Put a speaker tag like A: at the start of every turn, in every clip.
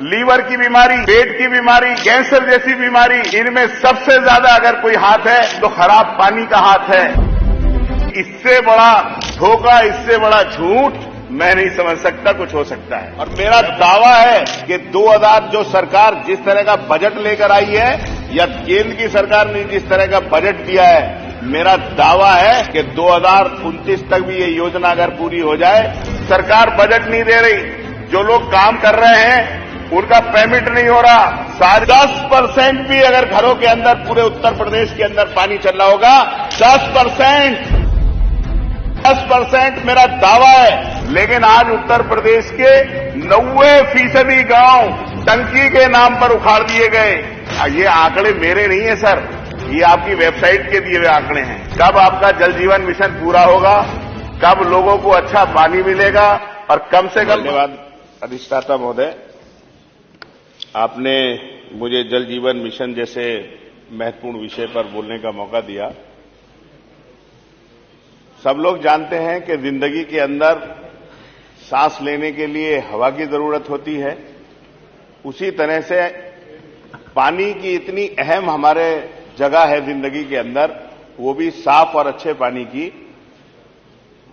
A: Liver की बीमारी, पेट की बीमारी, कैंसर जैसी बीमारी, इनमें सबसे ज्यादा अगर कोई हाथ है तो खराब पानी का हाथ है। इससे बड़ा धोखा, इससे बड़ा झूठ मैं नहीं समझ सकता कुछ हो सकता है। और मेरा दावा है कि 2000 जो सरकार जिस तरह का बजट लेकर आई है या केंद्र की सरकार ने जिस तरह का बजट दिया है, मेरा दावा है कि 2029 तक भी ये योजना अगर पूरी हो जाए। सरकार बजट नहीं दे रही, जो लोग काम कर रहे हैं उनका पेमेंट नहीं हो रहा। 10% भी अगर घरों के अंदर पूरे उत्तर प्रदेश के अंदर पानी चल रहा होगा, 10% मेरा दावा है। लेकिन आज उत्तर प्रदेश के 90% गांव टंकी के नाम पर उखाड़ दिए गए। ये आंकड़े मेरे नहीं है सर, ये आपकी वेबसाइट के दिए हुए आंकड़े हैं। कब आपका जल जीवन मिशन पूरा होगा, कब लोगों को अच्छा पानी मिलेगा और कम से कम। धन्यवाद अधिष्ठाता महोदय, आपने मुझे जल जीवन मिशन जैसे महत्वपूर्ण विषय पर बोलने का मौका दिया। सब लोग जानते हैं कि जिंदगी के अंदर सांस लेने के लिए हवा की जरूरत होती है, उसी तरह से पानी की इतनी अहम हमारे जगह है जिंदगी के अंदर, वो भी साफ और अच्छे पानी की।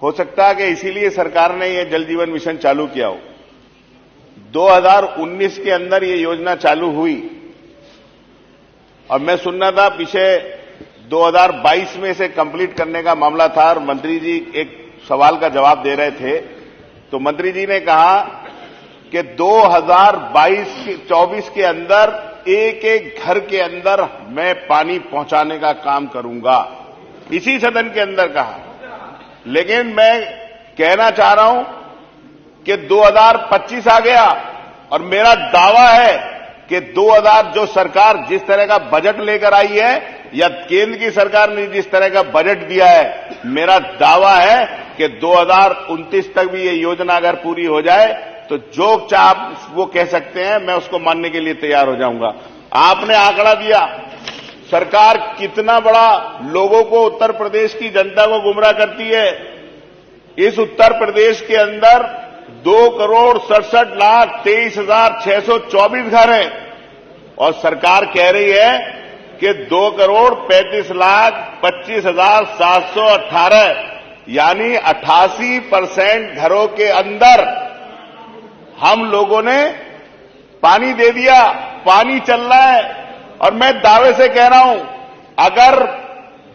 A: हो सकता है कि इसीलिए सरकार ने ये जल जीवन मिशन चालू किया हो। 2019 के अंदर ये योजना चालू हुई और मैं सुनना था पीछे 2022 में इसे कंप्लीट करने का मामला था और मंत्री जी एक सवाल का जवाब दे रहे थे, तो मंत्री जी ने कहा कि 2022-24 के अंदर एक एक घर के अंदर मैं पानी पहुंचाने का काम करूंगा, इसी सदन के अंदर कहा। लेकिन मैं कहना चाह रहा हूं कि 2025 आ गया और मेरा दावा है कि 2000 जो सरकार जिस तरह का बजट लेकर आई है या केंद्र की सरकार ने जिस तरह का बजट दिया है, मेरा दावा है कि 2029 तक भी ये योजना अगर पूरी हो जाए तो जो आप वो कह सकते हैं, मैं उसको मानने के लिए तैयार हो जाऊंगा। आपने आंकड़ा दिया, सरकार कितना बड़ा लोगों को, उत्तर प्रदेश की जनता को गुमराह करती है। इस उत्तर प्रदेश के अंदर 2,67,23,624 घर हैं और सरकार कह रही है कि 2,35,25,718 यानी 88% घरों के अंदर हम लोगों ने पानी दे दिया, पानी चल रहा है। और मैं दावे से कह रहा हूं, अगर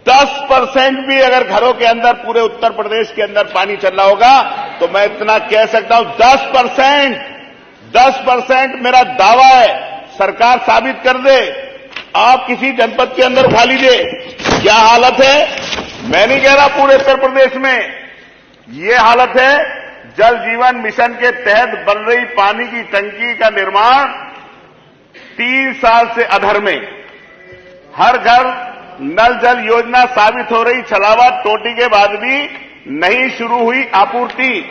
A: 10% भी अगर घरों के अंदर पूरे उत्तर प्रदेश के अंदर पानी चल रहा होगा तो मैं इतना कह सकता हूं, 10% मेरा दावा है। सरकार साबित कर दे, आप किसी जनपद के अंदर उठा लीजिए, क्या हालत है। मैं नहीं कह रहा पूरे उत्तर प्रदेश में, ये हालत है। जल जीवन मिशन के तहत बन रही पानी की टंकी का निर्माण 3 साल से अधर में, हर घर नल जल योजना साबित हो रही। छलावा टोटी के बाद भी नहीं शुरू हुई आपूर्ति।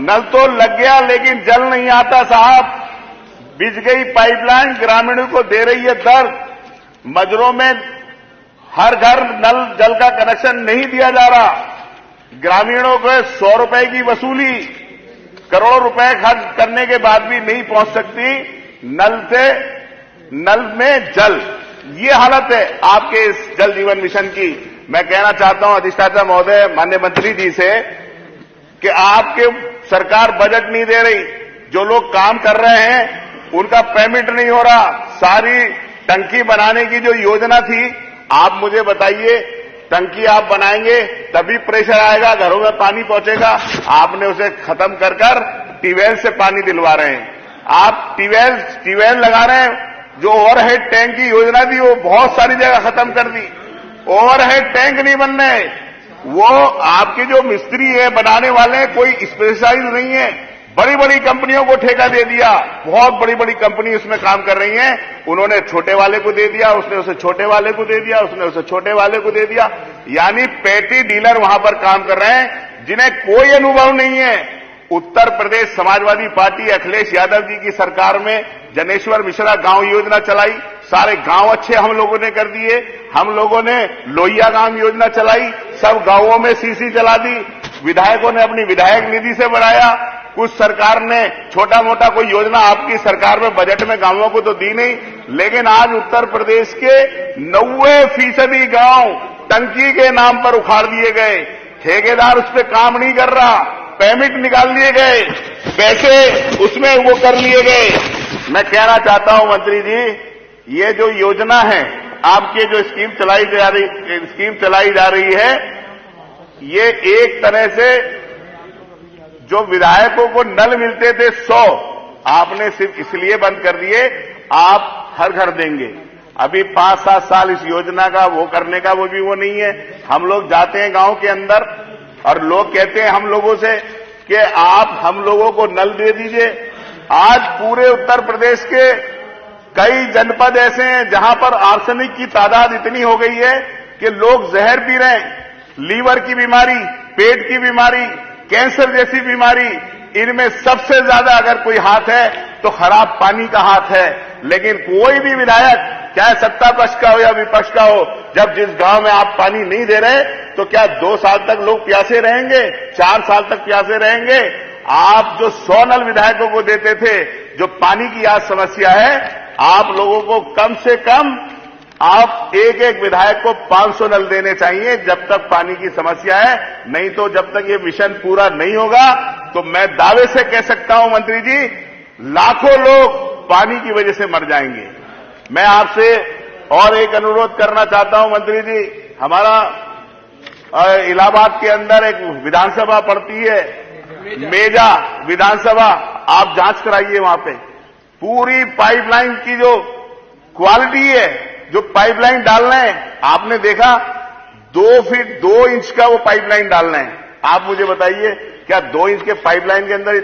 A: नल तो लग गया लेकिन जल नहीं आता साहब। बिछ गई पाइपलाइन, ग्रामीणों को दे रही है दर्द। मजरों में हर घर नल जल का कनेक्शन नहीं दिया जा रहा। ग्रामीणों को 100 रुपए की वसूली, करोड़ों रुपए खर्च करने के बाद भी नहीं पहुंच सकती नल में जल। ये हालत है आपके इस जल जीवन मिशन की। मैं कहना चाहता हूं अधिष्ठाता महोदय, माननीय मंत्री जी से कि आपके सरकार बजट नहीं दे रही, जो लोग काम कर रहे हैं उनका पेमेंट नहीं हो रहा। सारी टंकी बनाने की जो योजना थी, आप मुझे बताइए, टंकी आप बनाएंगे तभी प्रेशर आएगा, घरों में पानी पहुंचेगा। आपने उसे खत्म कर ट्यूबवेल से पानी दिलवा रहे हैं। आप ट्यूबवेल लगा रहे हैं। जो ओवरहेड टैंक की योजना थी वो बहुत सारी जगह खत्म कर दी। ओवरहेड टैंक नहीं बन रहे, वो आपके जो मिस्त्री है बनाने वाले कोई स्पेशलाइज नहीं है। बड़ी बड़ी कंपनियों को ठेका दे दिया, बहुत बड़ी बड़ी कंपनी उसमें काम कर रही हैं। उन्होंने छोटे वाले को दे दिया, उसने उसे छोटे वाले को दे दिया, उसने उसे छोटे वाले को दे दिया। यानी पेटी डीलर वहां पर काम कर रहे हैं जिन्हें कोई अनुभव नहीं है। उत्तर प्रदेश समाजवादी पार्टी अखिलेश यादव जी की सरकार में जनेश्वर मिश्रा गांव योजना चलाई, सारे गांव अच्छे हम लोगों ने कर दिए। हम लोगों ने लोहिया गांव योजना चलाई, सब गांवों में सीसी चला दी। विधायकों ने अपनी विधायक निधि से बढ़ाया। कुछ सरकार ने छोटा मोटा कोई योजना आपकी सरकार में बजट में गांवों को तो दी नहीं, लेकिन आज उत्तर प्रदेश के 90% गांव टंकी के नाम पर उखाड़ दिए गए। ठेकेदार उस पर काम नहीं कर रहा, पेमेंट निकाल लिए गए, पैसे उसमें वो कर लिए गए। मैं कहना चाहता हूं मंत्री जी, ये जो योजना है आपके जो स्कीम चलाई जा रही है, ये एक तरह से जो विधायकों को नल मिलते थे 100, आपने सिर्फ इसलिए बंद कर दिए आप हर घर देंगे। अभी 5-7 साल इस योजना का वो करने का वो नहीं है। हम लोग जाते हैं गांव के अंदर और लोग कहते हैं हम लोगों से कि आप हम लोगों को नल दे दीजिए। आज पूरे उत्तर प्रदेश के कई जनपद ऐसे हैं जहां पर आर्सेनिक की तादाद इतनी हो गई है कि लोग जहर पी रहे हैं। लीवर की बीमारी, पेट की बीमारी, कैंसर जैसी बीमारी, इनमें सबसे ज्यादा अगर कोई हाथ है तो खराब पानी का हाथ है। लेकिन कोई भी विधायक, चाहे सत्ता पक्ष का हो या विपक्ष का हो, जब जिस गांव में आप पानी नहीं दे रहे तो क्या 2 साल तक लोग प्यासे रहेंगे, 4 साल तक प्यासे रहेंगे? आप जो 100 नल विधायकों को देते थे, जो पानी की आज समस्या है, आप लोगों को कम से कम आप एक विधायक को 500 नल देने चाहिए जब तक पानी की समस्या है। नहीं तो जब तक ये मिशन पूरा नहीं होगा तो मैं दावे से कह सकता हूं मंत्री जी, लाखों लोग पानी की वजह से मर जाएंगे। मैं आपसे और एक अनुरोध करना चाहता हूं मंत्री जी, हमारा इलाहाबाद के अंदर एक विधानसभा पड़ती है, मेजा विधानसभा, आप जांच कराइए वहां पे पूरी पाइपलाइन की जो क्वालिटी है, जो पाइपलाइन डालना है, आपने देखा 2 फीट 2 इंच का वो पाइपलाइन डालना है। आप मुझे बताइए क्या 2 इंच के पाइपलाइन के अंदर